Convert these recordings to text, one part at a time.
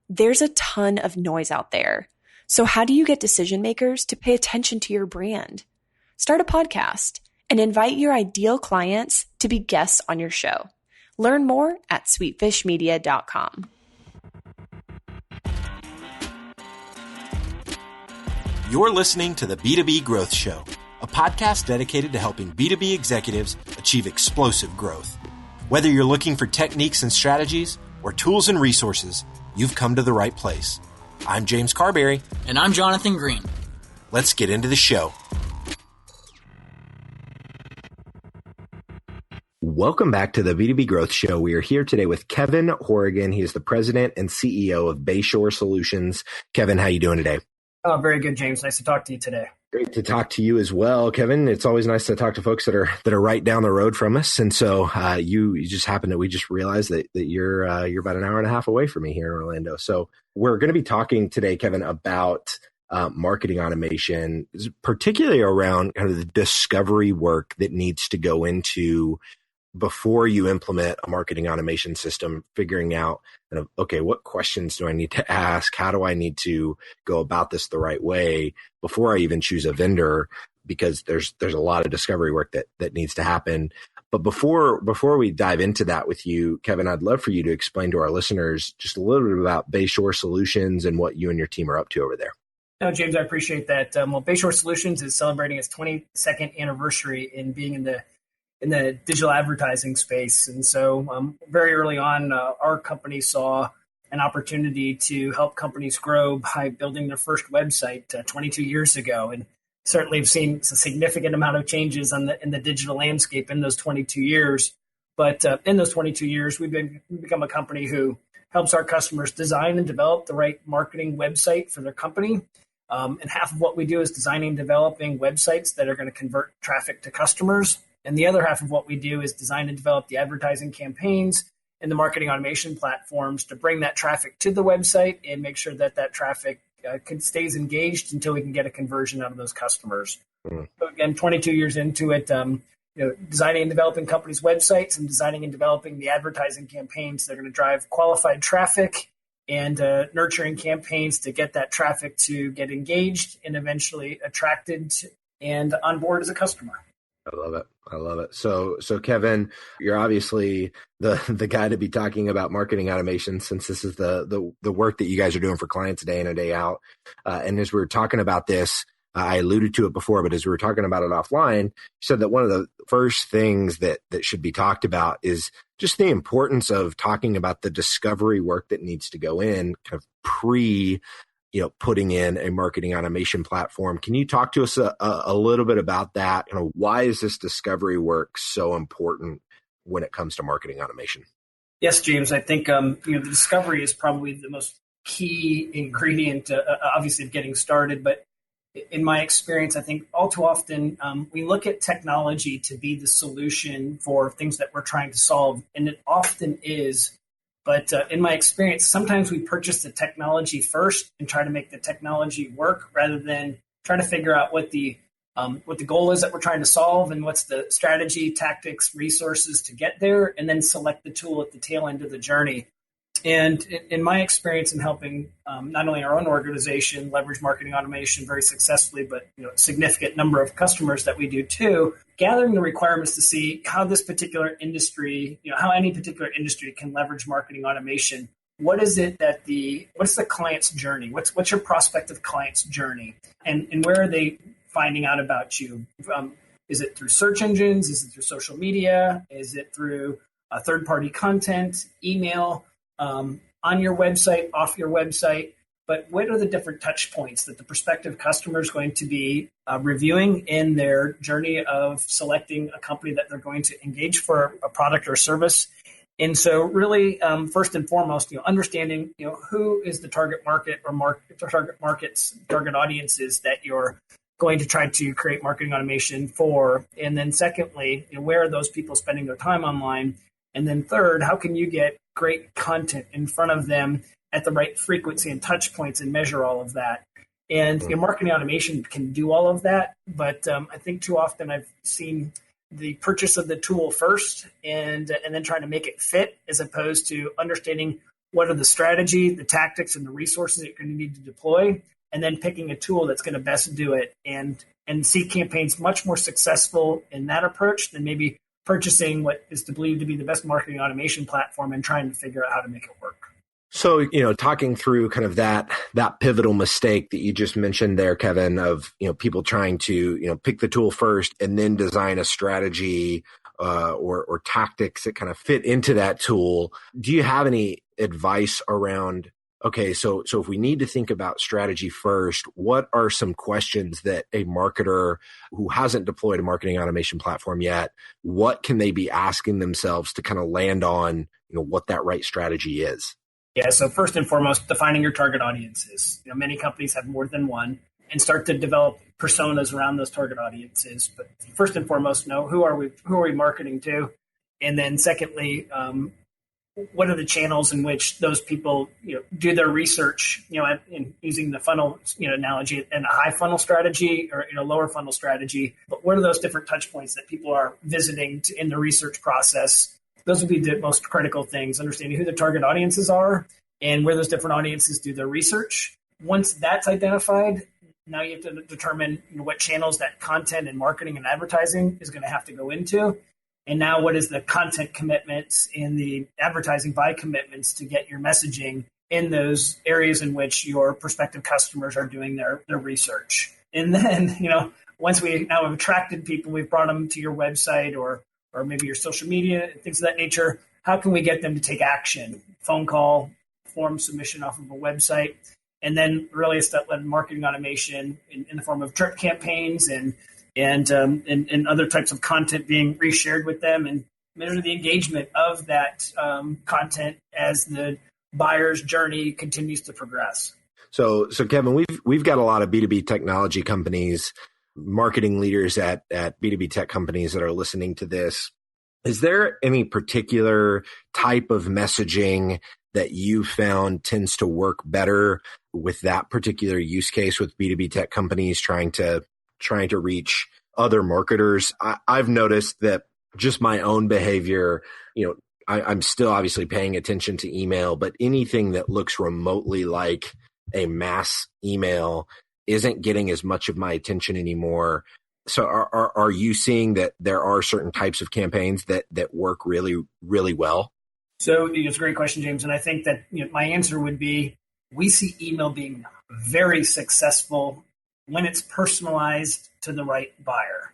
There's a ton of noise out there. So how do you get decision makers to pay attention to your brand? Start a podcast and invite your ideal clients to be guests on your show. Learn more at sweetfishmedia.com. You're listening to the B2B Growth Show, a podcast dedicated to helping B2B executives achieve explosive growth. Whether you're looking for techniques and strategies or tools and resources, you've come to the right place. I'm James Carberry. And I'm Jonathan Green. Let's get into the show. Welcome back to the B2B Growth Show. We are here today with Kevin Hourigan. He is the president and CEO of Bayshore Solutions. Kevin, how you doing today? Oh, very good, James. Nice to talk to you today. Great to talk to you as well, Kevin. It's always nice to talk to folks that are right down the road from us. And so you just happened to, we just realized that you're about an hour and a half away from me here in Orlando. So we're going to be talking today, Kevin, about marketing automation, particularly around kind of the discovery work that needs to go into before you implement a marketing automation system, figuring out, okay, what questions do I need to ask? How do I need to go about this the right way before I even choose a vendor? Because there's a lot of discovery work that needs to happen. But before we dive into that with you, Kevin, I'd love for you to explain to our listeners just a little bit about Bayshore Solutions and what you and your team are up to over there. No, James, I appreciate that. Well, Bayshore Solutions is celebrating its 22nd anniversary in being in the digital advertising space. And so very early on, our company saw an opportunity to help companies grow by building their first website 22 years ago. And certainly have seen a significant amount of changes in the digital landscape in those 22 years. But in those 22 years, we've become a company who helps our customers design and develop the right marketing website for their company. And half of what we do is designing and developing websites that are going to convert traffic to customers. And the other half of what we do is design and develop the advertising campaigns and the marketing automation platforms to bring that traffic to the website and make sure that traffic stays engaged until we can get a conversion out of those customers. So again, 22 years into it, designing and developing companies' websites and designing and developing the advertising campaigns that are going to drive qualified traffic and nurturing campaigns to get that traffic to get engaged and eventually attracted and on board as a customer. I love it. So Kevin, you're obviously the guy to be talking about marketing automation, since this is the work that you guys are doing for clients day in and day out. And as we were talking about this, I alluded to it before, but as we were talking about it offline, you said that one of the first things that should be talked about is just the importance of talking about the discovery work that needs to go in kind of putting in a marketing automation platform. Can you talk to us a little bit about that? Why is this discovery work so important when it comes to marketing automation? Yes, James. I think the discovery is probably the most key ingredient, obviously, of getting started. But in my experience, I think all too often we look at technology to be the solution for things that we're trying to solve, and it often is. But in my experience, sometimes we purchase the technology first and try to make the technology work rather than try to figure out what the goal is that we're trying to solve and what's the strategy, tactics, resources to get there, and then select the tool at the tail end of the journey. And in my experience in helping not only our own organization leverage marketing automation very successfully, but a significant number of customers that we do too, gathering the requirements to see how this particular industry, how any particular industry can leverage marketing automation. What is it that what's the client's journey? What's your prospective client's journey? And where are they finding out about you? Is it through search engines? Is it through social media? Is it through third-party content, email? On your website, off your website, but what are the different touch points that the prospective customer is going to be reviewing in their journey of selecting a company that they're going to engage for a product or service? And so really, first and foremost, understanding, who is the target market or target audiences that you're going to try to create marketing automation for. And then secondly, where are those people spending their time online? And then third, how can you get great content in front of them at the right frequency and touch points and measure all of that? And marketing automation can do all of that. But I think too often I've seen the purchase of the tool first and then trying to make it fit, as opposed to understanding what are the strategy, the tactics, and the resources that you're going to need to deploy, and then picking a tool that's going to best do it, and see campaigns much more successful in that approach than maybe purchasing what is believed to be the best marketing automation platform and trying to figure out how to make it work. So, talking through kind of that pivotal mistake that you just mentioned there, Kevin, of, people trying to, pick the tool first and then design a strategy or tactics that kind of fit into that tool. Do you have any advice around, okay, so if we need to think about strategy first, what are some questions that a marketer who hasn't deployed a marketing automation platform yet, what can they be asking themselves to kind of land on, what that right strategy is? Yeah, so first and foremost, defining your target audiences. Many companies have more than one, and start to develop personas around those target audiences. But first and foremost, know who are we marketing to, and then secondly, what are the channels in which those people do their research? In using the funnel analogy, and a high funnel strategy or lower funnel strategy. But what are those different touch points that people are visiting in the research process? Those would be the most critical things, understanding who the target audiences are and where those different audiences do their research. Once that's identified, now you have to determine what channels that content and marketing and advertising is going to have to go into. And now what is the content commitments and the advertising buy commitments to get your messaging in those areas in which your prospective customers are doing their research. And then, once we now have attracted people, we've brought them to your website or maybe your social media, things of that nature. How can we get them to take action? Phone call, form submission off of a website, and then really start marketing automation in the form of drip campaigns and other types of content being reshared with them, and measure the engagement of that content as the buyer's journey continues to progress. So Kevin, we've got a lot of B2B technology companies, marketing leaders at B2B tech companies that are listening to this. Is there any particular type of messaging that you found tends to work better with that particular use case with B2B tech companies trying to reach other marketers? I've noticed that just my own behavior, I'm still obviously paying attention to email, but anything that looks remotely like a mass email isn't getting as much of my attention anymore. So are you seeing that there are certain types of campaigns that work really, really well? So it's a great question, James. And I think that my answer would be, we see email being very successful when it's personalized to the right buyer.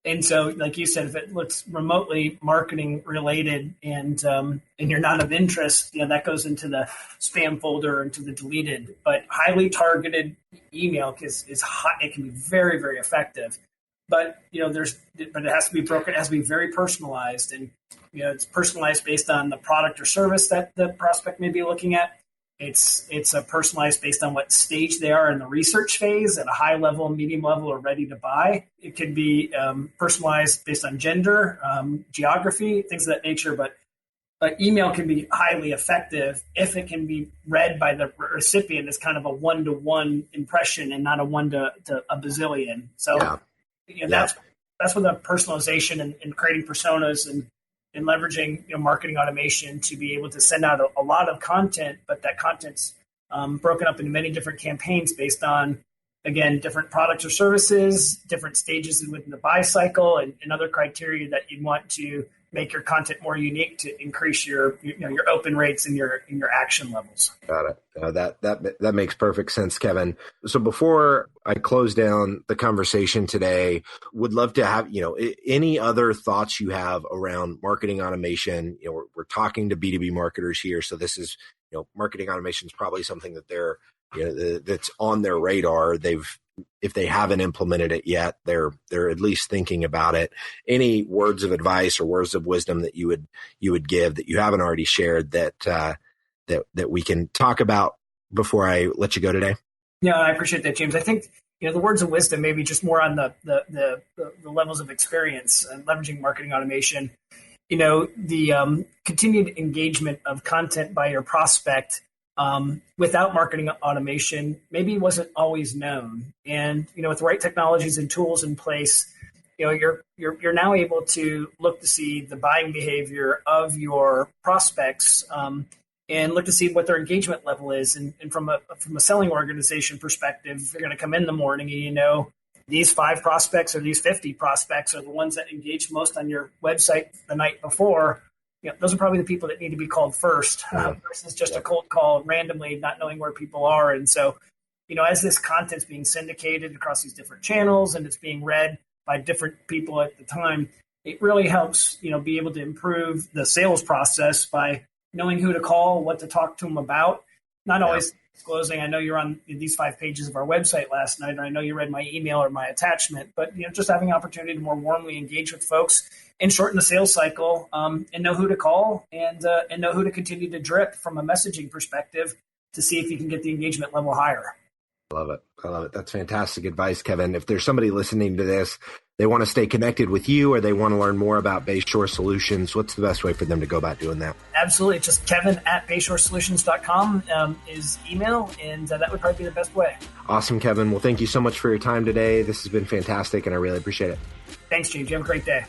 And so, like you said, if it looks remotely marketing related and you're not of interest, that goes into the spam folder and to the deleted. But highly targeted email is hot. It can be very, very effective. But it has to be broken. It has to be very personalized, and it's personalized based on the product or service that the prospect may be looking at. It's personalized based on what stage they are in the research phase, at a high level, medium level, or ready to buy. It could be personalized based on gender, geography, things of that nature. But email can be highly effective if it can be read by the recipient as kind of a one-to-one impression and not a one to a bazillion. So that's where the personalization and creating personas and leveraging marketing automation to be able to send out a lot of content, but that content's broken up into many different campaigns based on, again, different products or services, different stages within the buy cycle, and other criteria that you want to make your content more unique to increase your open rates and your action levels. Got it. That makes perfect sense, Kevin. So before I close down the conversation today, would love to have any other thoughts you have around marketing automation. We're talking to B2B marketers here, so this is marketing automation is probably something that they're that's on their radar. If they haven't implemented it yet, they're at least thinking about it. Any words of advice or words of wisdom that you would give that you haven't already shared that we can talk about before I let you go today? Yeah, I appreciate that, James. I think the words of wisdom maybe just more on the levels of experience and leveraging marketing automation. The continued engagement of content by your prospect without marketing automation maybe wasn't always known. And, with the right technologies and tools in place, you're now able to look to see the buying behavior of your prospects and look to see what their engagement level is. And from a selling organization perspective, if you're going to come in the morning and you know these 5 prospects or these 50 prospects are the ones that engage most on your website the night before, those are probably the people that need to be called first versus just a cold call randomly, not knowing where people are. And so, as this content's being syndicated across these different channels and it's being read by different people at the time, it really helps, be able to improve the sales process by knowing who to call, what to talk to them about, not always disclosing, I know you're on these 5 pages of our website last night, or I know you read my email or my attachment, but just having an opportunity to more warmly engage with folks and shorten the sales cycle, and know who to call and know who to continue to drip from a messaging perspective to see if you can get the engagement level higher. I love it. That's fantastic advice, Kevin. If there's somebody listening to this, they want to stay connected with you or they want to learn more about Bayshore Solutions, what's the best way for them to go about doing that? Absolutely. Just Kevin at BayshoreSolutions.com is email, and that would probably be the best way. Awesome, Kevin. Well, thank you so much for your time today. This has been fantastic, and I really appreciate it. Thanks, James. You have a great day.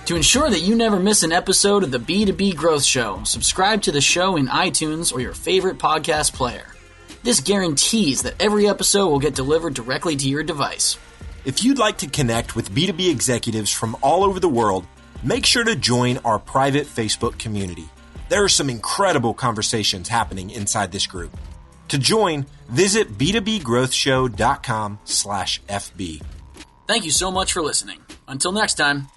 To ensure that you never miss an episode of the B2B Growth Show, subscribe to the show in iTunes or your favorite podcast player. This guarantees that every episode will get delivered directly to your device. If you'd like to connect with B2B executives from all over the world, make sure to join our private Facebook community. There are some incredible conversations happening inside this group. To join, visit b2bgrowthshow.com/FB. Thank you so much for listening. Until next time.